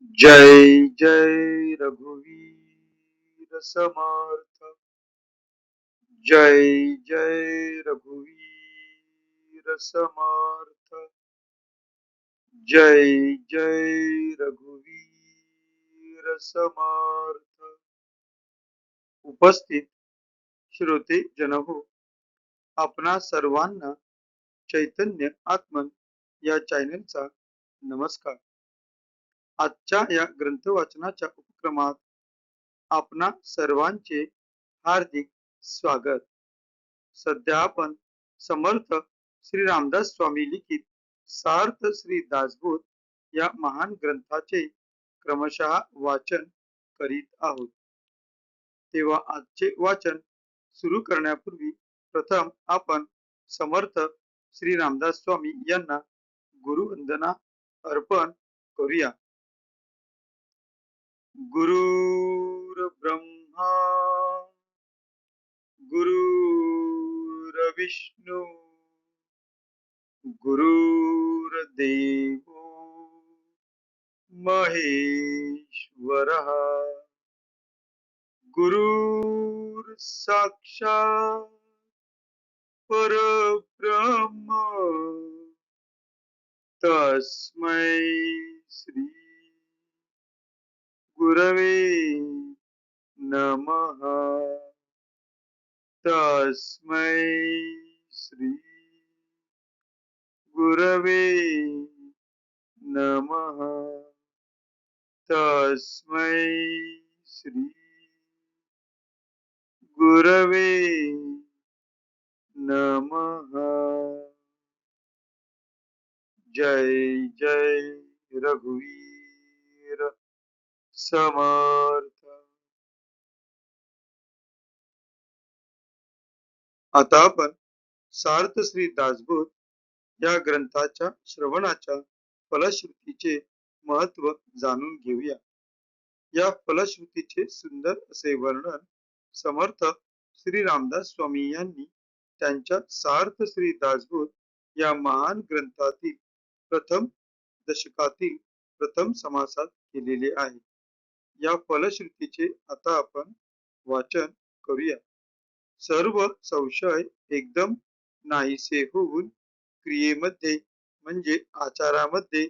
जय जय रघुवीर समर्थ। जय जय रघुवीर समर्थ। जय जय रघुवीर समर्थ। उपस्थित श्रोते जनहो, आपणा सर्वांना चैतन्य आत्मन या चॅनलचा नमस्कार। आजच्या या ग्रंथ वाचनाच्या उपक्रमात आपणा सर्वांचे हार्दिक स्वागत। सध्या आपण समर्थ श्री रामदास स्वामी लिखित सार्थ श्री दासबोध या महान ग्रंथाचे क्रमशः वाचन करीत आहोत। तेव्हा आजचे वाचन सुरू करण्यापूर्वी प्रथम आपण समर्थ श्री रामदास स्वामी यांना गुरुवंदना अर्पण करूया। गुरुर्ब्रह्मा गुरुर्विष्णू गुरुर्देवो महेश्वरः गुरुर्साक्षात् परब्रह्म तस्मै श्री गुरवे नमः। तस्मै श्री गुरवे नमः। तस्मै श्री गुरवे नमः। जय जय रघुवीर समर्थ। आता आपण सार्थ श्री दासबोध या ग्रंथाच्या श्रवणाच्या फलश्रुतीचे महत्व जाणून घेऊया। या फलश्रुतीचे सुंदर असे वर्णन समर्थ श्री रामदास स्वामी यांनी त्यांच्या सार्थ श्री दासबोध या महान ग्रंथातील प्रथम दशकातील प्रथम समासात केलेले आहे। या फलश्रुतीचे आता आपण वाचन करूया। सर्व संशय एकदम नाहीसे होऊन क्रियेमध्ये म्हणजे आचारामध्ये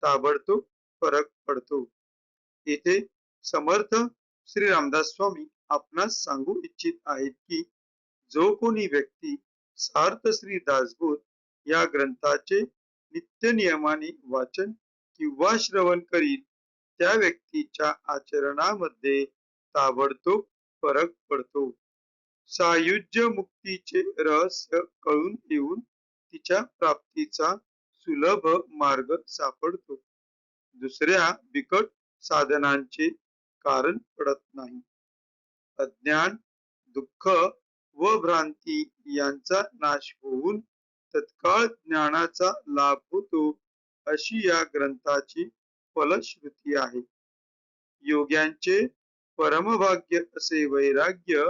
ताबडतोब फरक पडतो। येथे समर्थ श्री रामदास स्वामी आपणास सांगू इच्छित आहेत की जो कोणी व्यक्ती सार्थ श्री दासबोध या ग्रंथाचे नित्य नियमाने वाचन किंवा श्रवण करील त्या व्यक्तीच्या आचरणामध्ये ताबडतोब फरक पडतो। सायुज्य मुक्तीचे रहस्य कळून येऊन तिच्या प्राप्तीचा सुलभ मार्ग सापडतो। दुसऱ्या बिकट साधनांचे कारण पडत नाही। अज्ञान, दुःख व भ्रांती यांचा नाश होऊन तत्काळ ज्ञानाचा लाभ होतो, अशी या ग्रंथाची फलश्रुती आहे। योग्यांचे परमभाग्य असे वैराग्य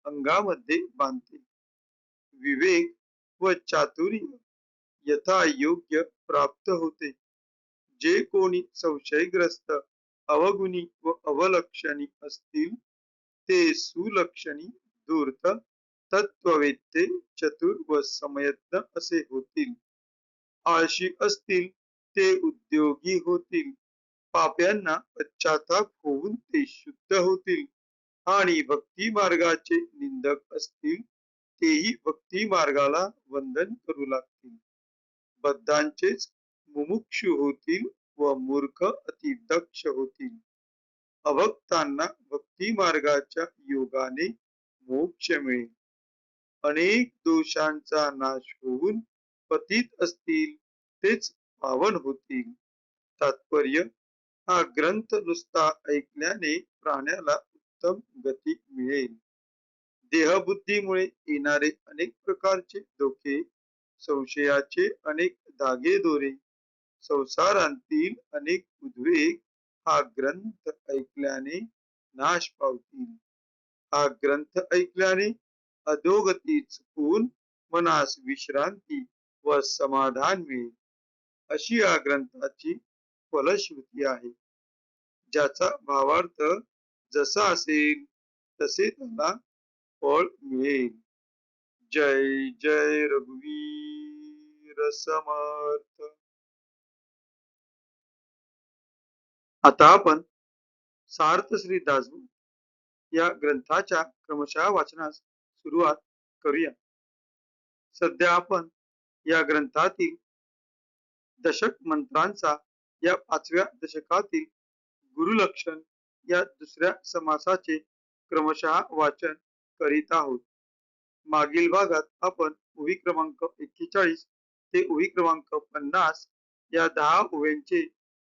अंगामध्ये बांधते। विवेक व चातुर्य यथा योग्य प्राप्त होते। जे कोणी संशयग्रस्त, अवगुणी व अवलक्षणी असतील ते सुलक्षणी, धूर्त, तत्ववेत्ते, चतुर व समयज्ञ असे होतील। आळशी असतील ते उद्योगी होतील। पाप्यांना पश्चाताप होऊन ते शुद्ध होतील आणि भक्ती मार्गाचे निंदक असतील तेही भक्ती मार्गाला वंदन करू लागतील। बद्धांचेच मुमुक्षु होतील व मूर्ख अति दक्ष होतील। अभक्तांना भक्ती मार्गाच्या योगाने मोक्ष मिळेल। अनेक दोषांचा नाश होऊन पतित असतील तेच पावन होतील। तात्पर्य, हा ग्रंथ नुसता ऐकल्याने प्राण्याला उत्तम गती मिळेल। देहबुद्धीमुळे येणारे अनेक प्रकारचे धोके, संशयाचे अनेक धागे दोरे, संसारांतील अनेक उद्वेग हा ग्रंथ ऐकल्याने नाश पावतील। हा ग्रंथ ऐकल्याने अधोगती चुकून मनास विश्रांती व समाधान मिळेल, अशी या ग्रंथाची फलश्रुती आहे। ज्याचा भावार्थ जसा असेल तसे त्याला फळ मिळेल. जय जय रघुवीर समर्थ. आता आपण सार्थ श्री दासबोध या ग्रंथाच्या क्रमशः वाचनास सुरुवात करूया. सध्या आपण या ग्रंथातील दशक मंत्रांचा या 5व्या दशकातील गुरुलक्षण या दुसऱ्या समासाचे क्रमशः वाचन करीत आहोत. मागील भागात आपण ओवी क्रमांक 41 ते ओवी क्रमांक 50 या 10 ओव्यांचे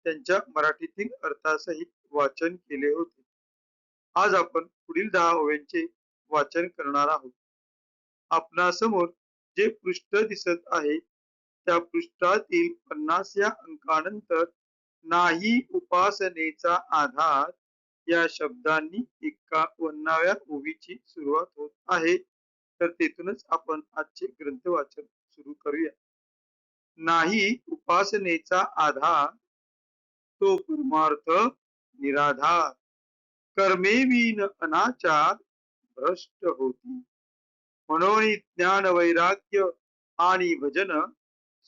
त्यांच्या मराठीतील अर्थासहित वाचन केले होते. आज आपण पुढील 10 ओव्यांचे वाचन करणार आहोत. आपणासमोर जे पृष्ठ दिसत आहे त्या पृष्ठातील 50 या अंकानंतर नाही उपासनेचा आधार या शब्दांनी 51व्या ओवीची सुरुवात होत आहे. तर तेथूनच आपण आजचे ग्रंथ वाचन सुरू करूया. नाही उपासनेचा आधार तो परमार्थ निराधार, कर्मेविन अनाचार भ्रष्ट होती. म्हणून ज्ञान वैराग्य आणि भजन,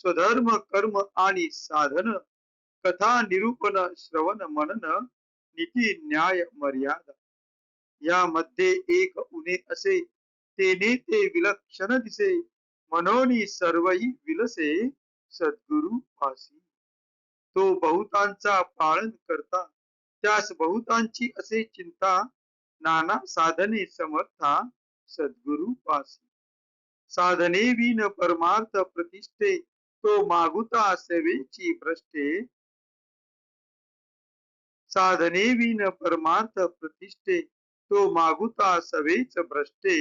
स्वधर्म कर्म आणि साधन, कथा निरूपण श्रवण मनन, नीती न्याय मर्यादा, यामध्ये एक उणे असे तेने ते विलक्षण दिसे. म्हणून सर्वही विलसे सद्गुरु पासी. तो बहुतांचा पालन करता त्यास बहुतांची असे चिंता, नाना साधने समर्था सद्गुरु पासी. साधने विन परमार्थ प्रतिष्ठे, तो मागुता सेवेची भ्रष्टे. साधने विन परमार्थ प्रतिष्ठे, तो मागुता सवेच भ्रष्टे.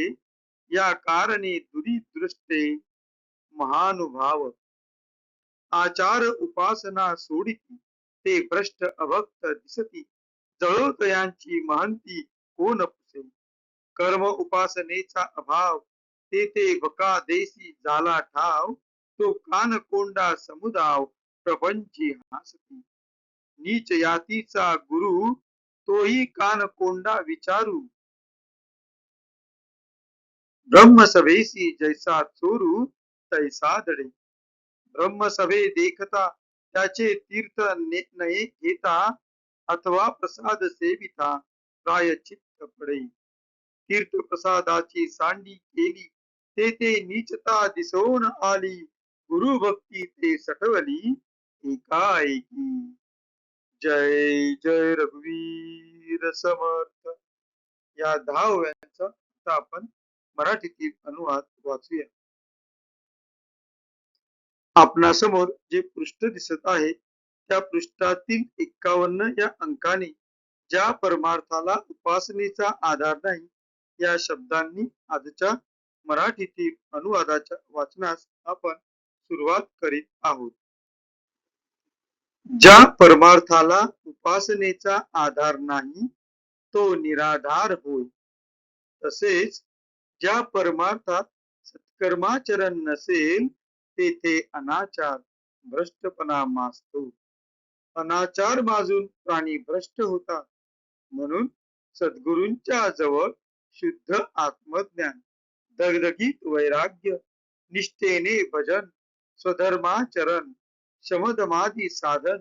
या कारणे दुरीदृष्टे महानुभाव, आचार उपासना सोडिती, ते भ्रष्ट अभक्त दिसती. जळोतयांची महंती कोण पुसे. कर्म उपासनेचा अभाव, ते बका देसी झाला ठाव. तो कान कोंडा समुदाव, प्रपंची हासती. नीच यातीचा गुरु, तोही कान कोंडा विचारू. ब्रह्मसभेसी जैसा चोरू, तैसा दडे. ब्रह्मसभे देखता त्याचे तीर्थ नये घेता, अथवा प्रसाद सेविता प्रायचित्त पडे. तीर्थ प्रसादाची सांडी केली, ते नीचता दिसोन आली. गुरु भक्ती ते सटवली एकाएकी. जय जय रघुवीर समर्थ. या 10 ओव्यांचा आपण मराठीतील अनुवाद वाचूया. आपणासमोर जे पृष्ठ दिसत आहे त्या पृष्ठातील 51 या अंकाने ज्या परमार्थाला उपासनेचा आधार नाही या शब्दांनी आजच्या मराठीतील अनुवादाच्या वाचनास आपण सुरुवात करीत आहोत. ज्या परमार्थाला उपासनेचा आधार नाही तो निराधार होय. तसेच ज्या परमार्थात सत्कर्माचरण नसेल तेथे अनाचार भ्रष्टपणा माजतो. अनाचार माजून प्राणी भ्रष्ट होतात. म्हणून सद्गुरूंच्या जवळ शुद्ध आत्मज्ञान, दगदगीत वैराग्य, निष्ठेने भजन, स्वधर्माचरण, शमदमादी साधन,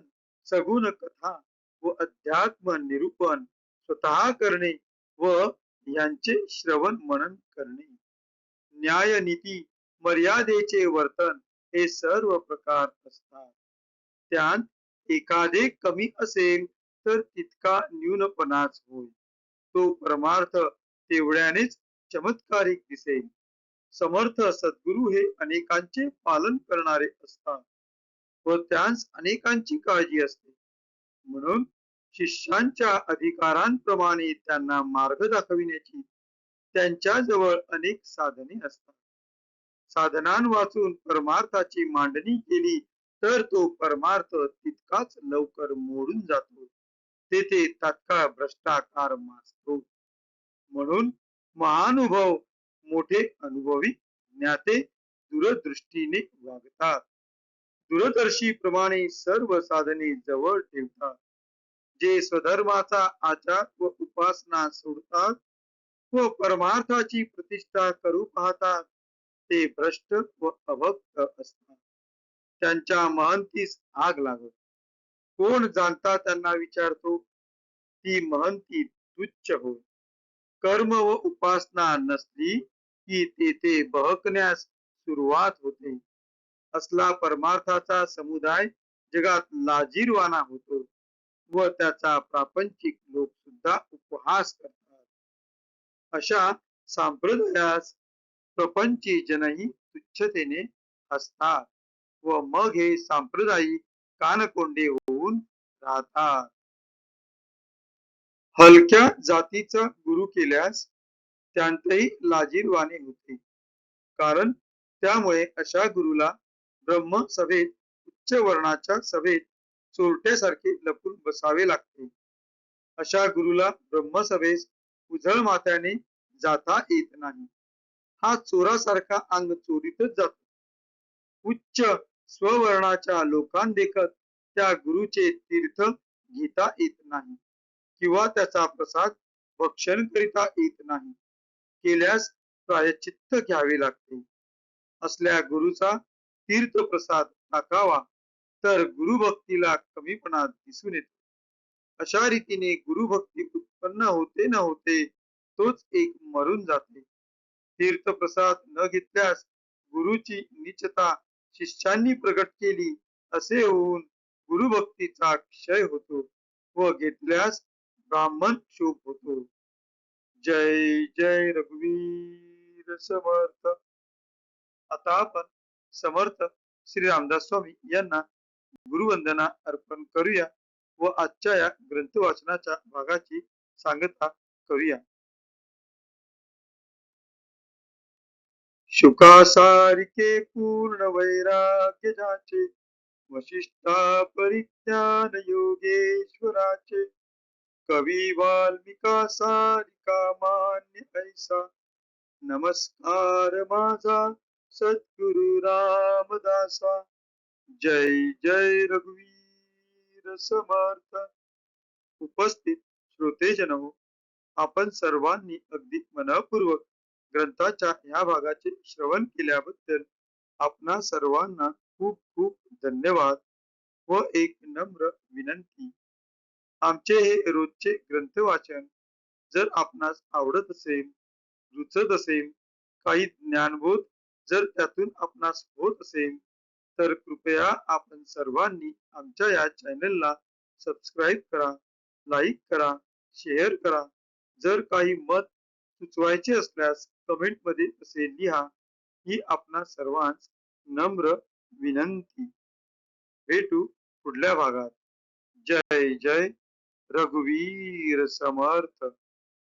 सगुण कथा व अध्यात्म निरूपण स्वतः करणे व यांचे श्रवण मनन करणे. न्याय नीती मर्यादेचे वर्तन हे सर्व प्रकार असतात. त्यात एखादे कमी असेल तर तितका न्यूनपणाच होय. तो परमार्थ तेवढ्यानेच चमत्कारिक दिसेल. समर्थ सद्गुरु हे अनेकांचे पालन करणारे असतात व त्यांस अनेकांची काळजी असते. म्हणून शिष्यांच्या अधिकारांप्रमाणे त्यांना मार्ग दाखविण्याची त्यांच्याजवळ अनेक साधने असतात. साधनांवाचून परमार्थाची मांडणी केली तर तो परमार्थ तितकाच लवकर मोडून जातो. तेथे तात्काळ भ्रष्टाचार माजतो. म्हणून महानुभव मोठे अनुभवी ज्ञाते दूरदृष्टीने वागतात. दूरदर्शी प्रमाणे सर्व साधने जवळ ठेवतात. जे स्वधर्माचा आचार व उपासना सोडतात व परमार्थाची प्रतिष्ठा करू पाहतात ते भ्रष्ट व अभक्त असतात. त्यांच्या महंतीस आग लागत. कोण जाणता त्यांना विचारतो, ती महंती तुच्छ होय. कर्म व उपासना नसली की तेथे बहकण्यास सुरुवात होते. असला परमार्थाचा समुदाय जगात लाजीरवाना होतो व त्याचा प्रापंचिक लोक सुद्धा उपहास करतात. अशा संप्रदायास प्रपंची जनही तुच्छतेने असतात व मग हे सांप्रदायिक कानकोंडे होऊन राहतात. हलक्या जातीचा गुरु केल्यास त्यांतही लाजीरवाणे होते, कारण त्यामुळे अशा गुरुला ब्रह्मसभेत उच्च वर्णाच्या सभेत चोरट्यासारखे लपून बसावे लागते. अशा गुरुला ब्रह्मसभेस उझळ माथ्याने जाता येत नाही. हा चोरासारखा अंग चोरीतच जातो. उच्च स्ववर्णाच्या लोकांदेखत त्या गुरुचे तीर्थ घेता येत नाही किंवा त्याचा प्रसाद भक्षण करिता येत नाही. केल्यास प्रायश्चित्त घ्यावे लागते. असल्या गुरुचा तीर्थप्रसाद टाकावा तर गुरुभक्तीला कमीपणा दिसून येतो. अशा रीतीने गुरुभक्ती उत्पन्न होते न होते तोच एक मरून जाते. तीर्थप्रसाद न घेतल्यास गुरुची नीचता शिष्यांनी प्रकट केली असे होऊन गुरुभक्तीचा क्षय होतो व घेतल्यास ब्राह्मण शोक होतो. जय जय रघुवीर समर्थ. आता आपण समर्थ श्री रामदास स्वामी यांना गुरुवंदना अर्पण करूया व आजच्या या ग्रंथ वाचनाच्या भागाची सांगता करूया. शुकासारिके पूर्ण वैराग्य जाचे वशिष्ठा परिज्ञान योगेश्वराचे कवी वाल्मिका सारिका मान्य ऐसा नमस्कार माझा सद्गुरु रामदासा. जय जय रघुवीर समर्थ. उपस्थित श्रोतेजन हो, आपण सर्वांनी अगदी मनपूर्वक ग्रंथाच्या या भागाचे श्रवण केल्याबद्दल आपणा सर्वांना खूप खूप धन्यवाद व एक नम्र विनंती. आमचे हे रोजचे ग्रंथ वाचन जर आपणास आवडत असेल, रुचत असेल, काही ज्ञानबोध जर त्यातून आपणास होत असेल तर कृपया आपण सर्वांनी आमच्या या चॅनलला सबस्क्राईब करा, लाईक करा, शेअर करा. जर काही मत सुचवायचे असल्यास कमेंट मध्ये असे लिहा. ही आपणा सर्वांस नम्र विनंती. भेटू पुढल्या भागात. जय जय रघुवीर समर्थ.